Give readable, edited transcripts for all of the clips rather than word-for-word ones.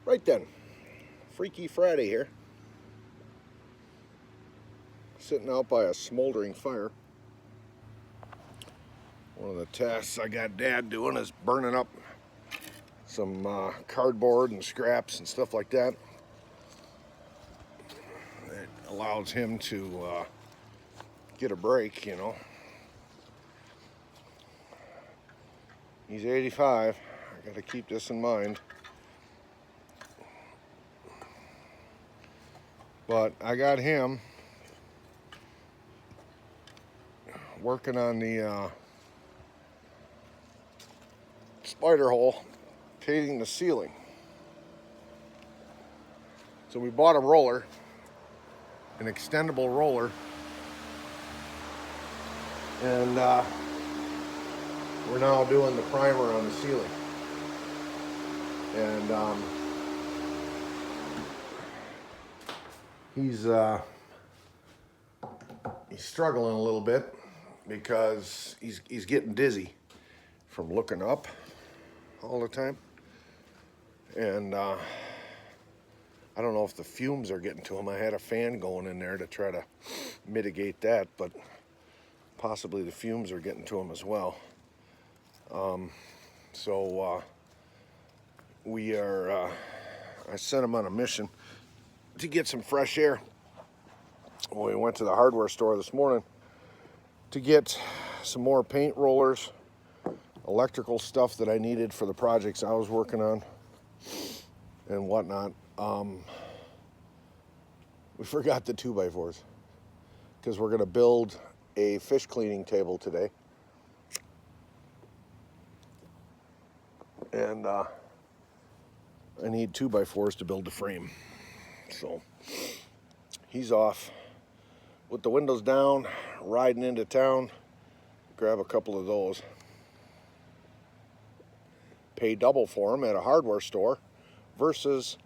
Right then, Freaky Friday here. Sitting out by a smoldering fire. One of the tasks I got Dad doing is burning up some cardboard and scraps and stuff like that. It allows him to get a break, you know. He's 85. I got to keep this in mind. But I got him working on the spider hole, painting the ceiling. So we bought a roller, an extendable roller, and we're now doing the primer on the ceiling. And he's struggling a little bit because he's getting dizzy from looking up all the time. And I don't know if the fumes are getting to him. I had a fan going in there to try to mitigate that, but possibly the fumes are getting to him as well. We are, I sent him on a mission to get some fresh air. We went to the hardware store this morning to get some more paint rollers, electrical stuff that I needed for the projects I was working on and whatnot. We forgot the 2x4s because we're going to build a fish cleaning table today. And I need 2x4s to build the frame. So he's off with the windows down, riding into town, grab a couple of those. Pay double for them at a hardware store versus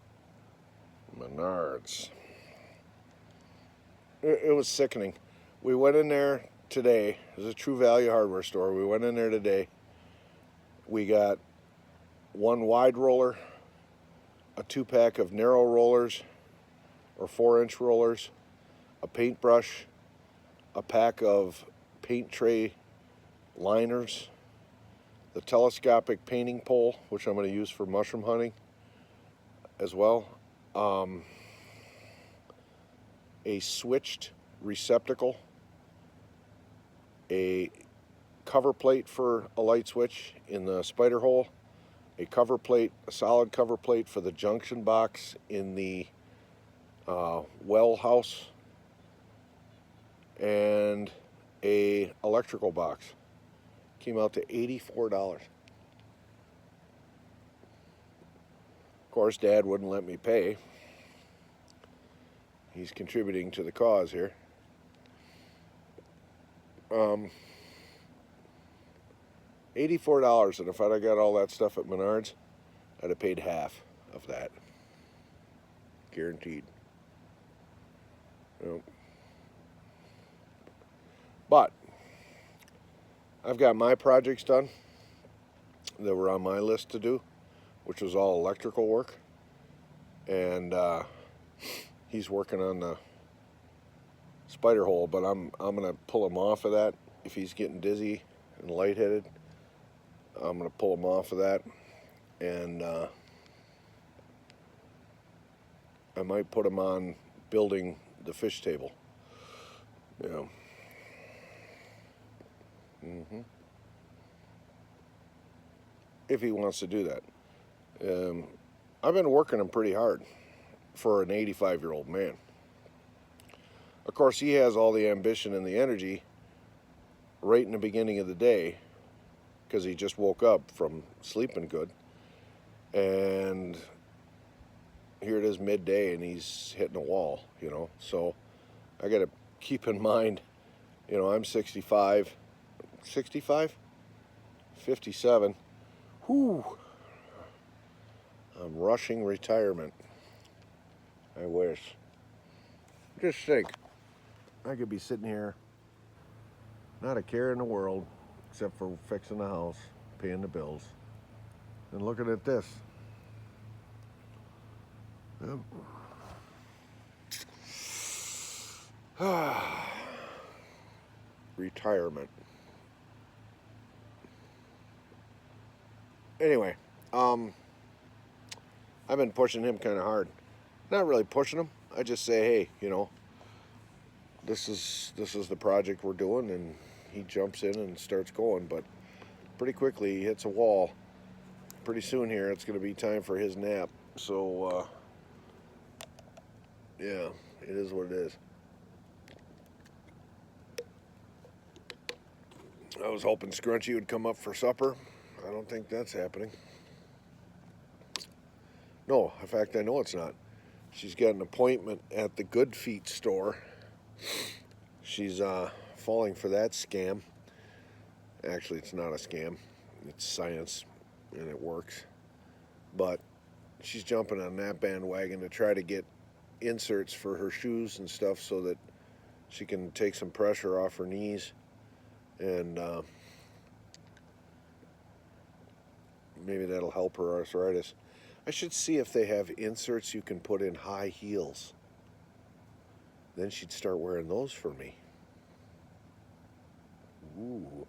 Menards. It was sickening. We went in there today. It was a True Value hardware store. We went in there today. We got one wide roller, a 2-pack of narrow rollers or 4-inch rollers, a paintbrush, a pack of paint tray liners, the telescopic painting pole, which I'm going to use for mushroom hunting as well, a switched receptacle, a cover plate for a light switch in the spider hole, a cover plate, a solid cover plate for the junction box in the well house, and a electrical box. Came out to $84. Of course, Dad wouldn't let me pay. He's contributing to the cause here. $84, and if I'd have got all that stuff at Menards, I'd have paid half of that. Guaranteed. Yep. But I've got my projects done that were on my list to do, which was all electrical work. And he's working on the spider hole, but I'm gonna pull him off of that if he's getting dizzy and lightheaded. I'm gonna pull him off of that, and I might put him on building the fish table. You know. If he wants to do that. I've been working him pretty hard for an 85-year-old man. Of course, he has all the ambition and the energy right in the beginning of the day because he just woke up from sleeping good. And here it is midday and he's hitting a wall, you know. So I got to keep in mind, you know, I'm 65, 57. Whew. I'm rushing retirement. I wish. Just think, I could be sitting here, not a care in the world, except for fixing the house, paying the bills, and looking at this. Retirement. Anyway, I've been pushing him kind of hard. Not really pushing him. I just say, hey, you know, this is the project we're doing, and he jumps in and starts going. But pretty quickly he hits a wall. Pretty soon here, it's going to be time for his nap. So, yeah, it is what it is. I was hoping Scrunchy would come up for supper. I don't think that's happening. No, in fact, I know it's not. She's got an appointment at the Good Feet store. She's falling for that scam. Actually, it's not a scam. It's science, and it works. But she's jumping on that bandwagon to try to get inserts for her shoes and stuff so that she can take some pressure off her knees. And maybe that'll help her arthritis. I should see if they have inserts you can put in high heels. Then she'd start wearing those for me. Ooh,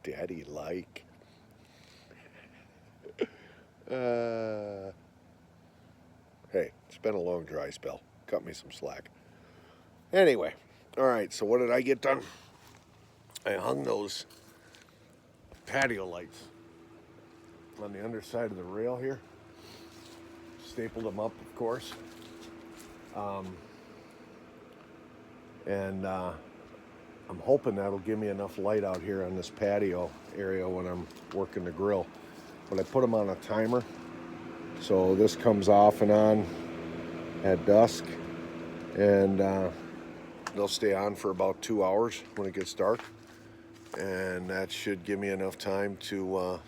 daddy like. Hey, it's been a long dry spell. Cut me some slack. Anyway, all right, so what did I get done? I hung those patio lights on the underside of the rail here. Stapled them up, of course. And I'm hoping that'll give me enough light out here on this patio area when I'm working the grill. But I put them on a timer. So this comes off and on at dusk. And they'll stay on for about 2 hours when it gets dark. And that should give me enough time to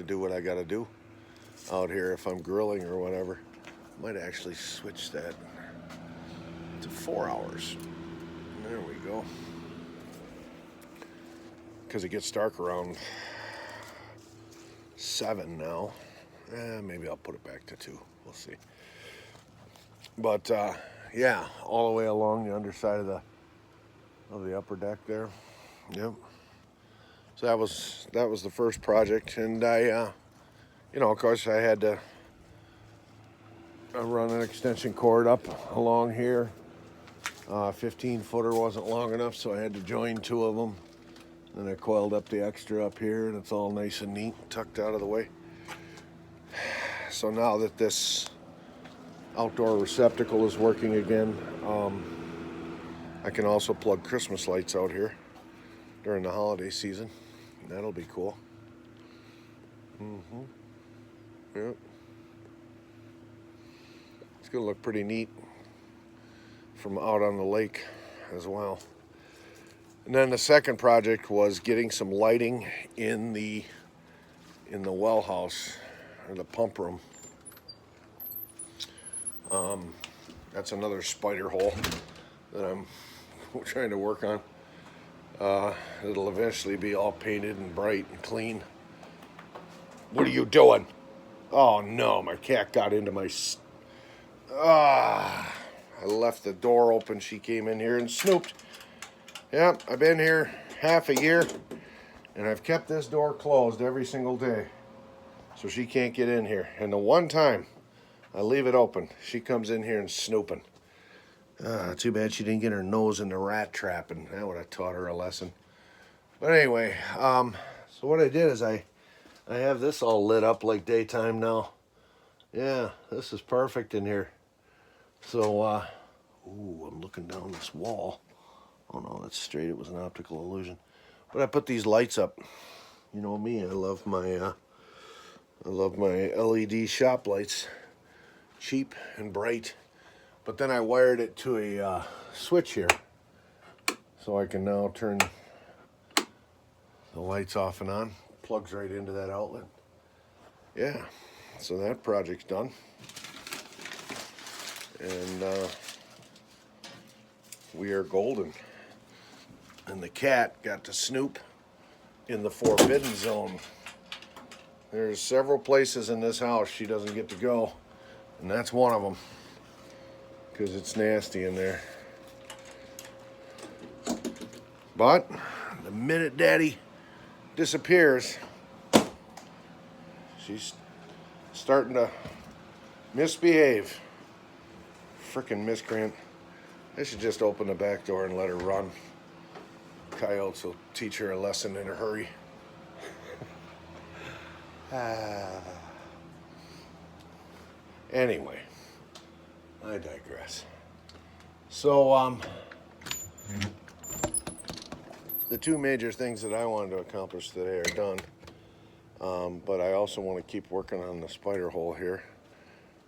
do what I got to do out here if I'm grilling or whatever. Might actually switch that to 4 hours. There we go. Because it gets dark around 7 now. Maybe I'll put it back to 2. We'll see. But yeah, all the way along the underside of the upper deck there. Yep. So that was the first project, and I, you know, of course, I had to run an extension cord up along here. 15-footer wasn't long enough, so I had to join 2 of them. Then I coiled up the extra up here, and it's all nice and neat, tucked out of the way. So now that this outdoor receptacle is working again, I can also plug Christmas lights out here during the holiday season. That'll be cool. Yep. It's gonna look pretty neat from out on the lake as well. And then the second project was getting some lighting in the well house or the pump room. That's another spider hole that I'm trying to work on. It'll eventually be all painted and bright and clean. What are you doing? Oh no, my cat got into my... I left the door open. She came in here and snooped. Yep, I've been here half a year, and I've kept this door closed every single day, so she can't get in here. And the one time I leave it open, she comes in here and snooping. Too bad she didn't get her nose in the rat trap, and that would have taught her a lesson. But anyway, so what I did is I have this all lit up like daytime now. Yeah, this is perfect in here. So, ooh, I'm looking down this wall. Oh no, that's straight. It was an optical illusion. But I put these lights up. You know me, I love my LED shop lights. Cheap and bright. But then I wired it to a switch here, so I can now turn the lights off and on. Plugs right into that outlet. Yeah, so that project's done. And we are golden. And the cat got to snoop in the forbidden zone. There's several places in this house she doesn't get to go, and that's one of them. because it's nasty in there. But the minute Daddy disappears, she's starting to misbehave. Frickin' miscreant. I should just open the back door and let her run. Coyotes will teach her a lesson in a hurry. Anyway, I digress. So, the two major things that I wanted to accomplish today are done. But I also want to keep working on the spider hole here.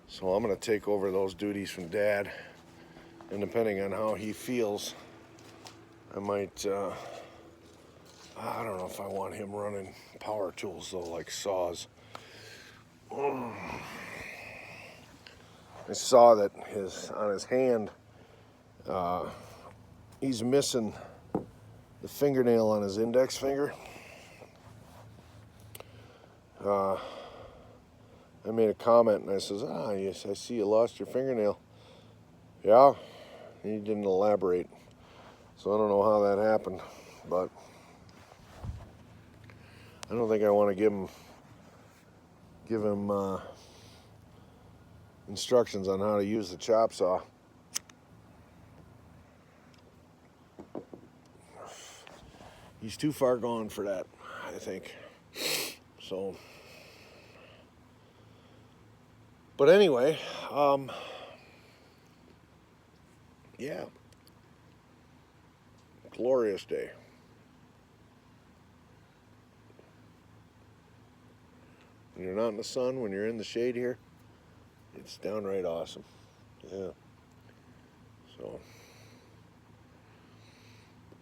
So I'm going to take over those duties from Dad. And depending on how he feels, I might, I don't know if I want him running power tools though, like saws. I saw that on his hand, he's missing the fingernail on his index finger. I made a comment and I says, yes, I see you lost your fingernail. Yeah, he didn't elaborate. So I don't know how that happened, but I don't think I want to give him instructions on how to use the chop saw. He's too far gone for that, I think. So, but anyway, yeah, glorious day. When you're not in the sun, when you're in the shade here, it's downright awesome. Yeah. So,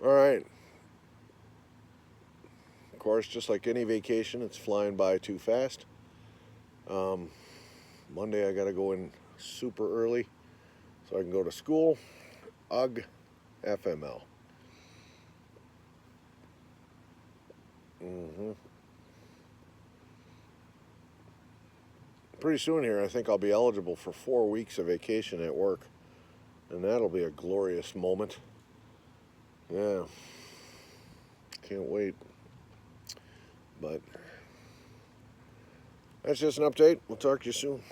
all right. Of course, just like any vacation, it's flying by too fast. Monday I got to go in super early so I can go to school. UG, FML. Pretty soon here, I think I'll be eligible for 4 weeks of vacation at work. And that'll be a glorious moment. Yeah. Can't wait. But that's just an update. We'll talk to you soon.